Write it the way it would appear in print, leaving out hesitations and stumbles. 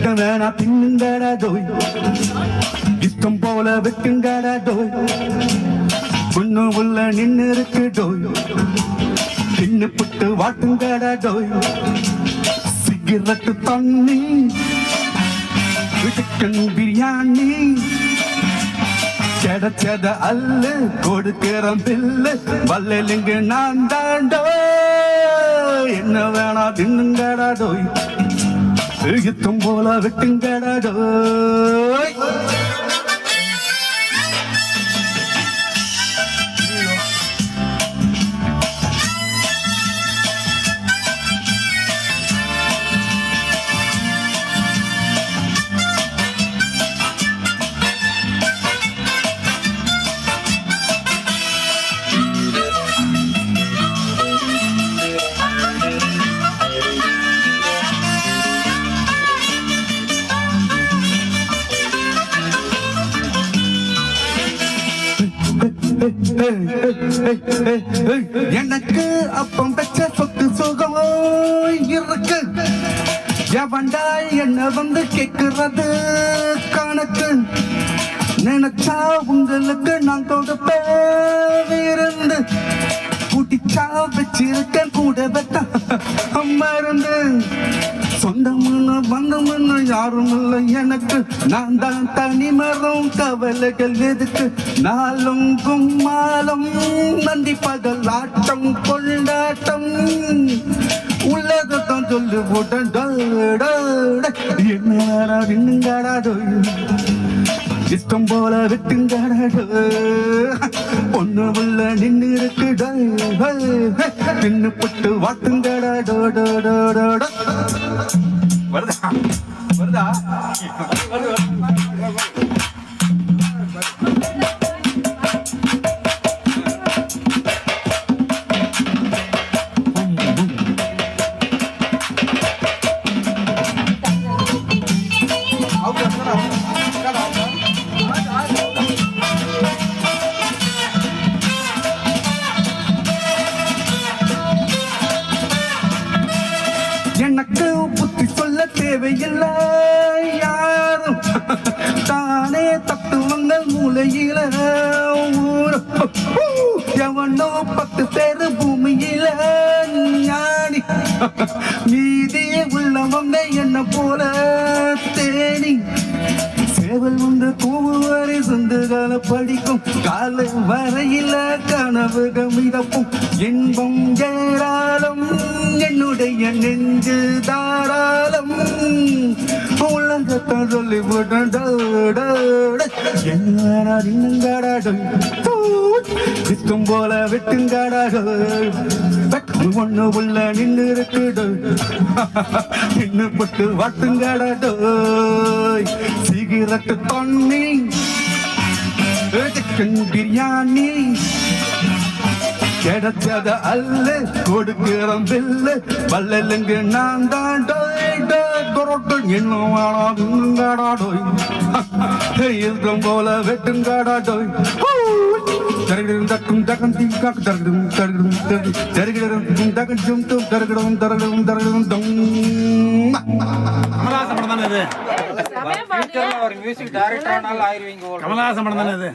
வெக்க வேணா தின்னுங்கடா டோய் இஷ்டம் போல வெக்குங்கடா டோய் பொண்ணு உள்ள நின்னு இருக்கு டோய் தின்னு புட்டு வாட்டுங்கடா டோய் சிகரெட்டு தண்ணி சிக்கன் பிரியாணி கிடைச்சத அல்லு கொடுக்கிறோம் பில்லு வல்லிங்க நான் தாண்டோ என்ன வேணா தின்னுங்கடா டோய் யுத்தம் போல விட்டுங்கடா டோய் எனக்கு அப்பம் பெற்ற சொத்து சுகம் இருக்கு எவன்டா என்ன வந்து கேட்கிறது கணக்கு நினைச்சா உங்களுக்கு நான் கொடுப்பேன் இருந்து குடிச்சா வச்சிருக்கேன் கூட வெட்ட மருந்து சொந்தம்னு பந்தம்னு யாரும் இல்லை எனக்கு நான் தான் தனிமரம் கவலைகள் எதுக்கு நாளும் கும்மாலம் நந்தி பகல் ஆட்டம் கொண்டாட்டம் உள்ளதான் சொல்லு போட்டேன் என்ன இன்னுங்கடாடோ இஷ்டம் போல விட்டுங்கடாடோ பொண்ணு உள்ள நின்று இருக்குடா நின்று புட்டு வாட்டுங்கடாடோ வருதா வருதா எனக்கு புத்தி சொல்ல தேவையில்லை யாரும் தானே தத்துவங்கள் மூலையில எவனோ 10 பேரு பூமியில ஞானி மீதி உள்ளவங்க என்ன போல தேனி சேவல் உண்டு கூவுவரை சொந்துகால படிக்கும் காலை வரையில கனவுகள் மிதப்பும் இன்பம் ஏராளம் என்னுடைய நெஞ்சு தாராளம் உலகத்தான் சொல்லி போட்டேன் என்னங்கடாடோ இஷ்டம் போல வெட்டுங்கடாடோ ஒண்ணு உள்ள நின்று இருக்குடோ நின்று போட்டு வாட்டுங்கடாடோ சிகரெட்டு தண்ணி சிக்கன் பிரியாணி கிடைச்சத அல்ல கொடுக்கிறோம் பில்லு வல்லிங்க நான் தான் என்ன வேணாடாடோ இருக்கும் போல வெட்டுங்காடாடோய் தரகிடும் தக்கம் தீக்காக்கு தரகிடும் தரகிடும் தகஜும் தரகிடும் தரகிடும் தரகிடும் கமலஹாசன் படம் தானே இது? ஒரு மியூசிக் டைரக்டர் ஆனாலும் ஆயிருவீங்க. கமலஹாசன் படம் தானே இது?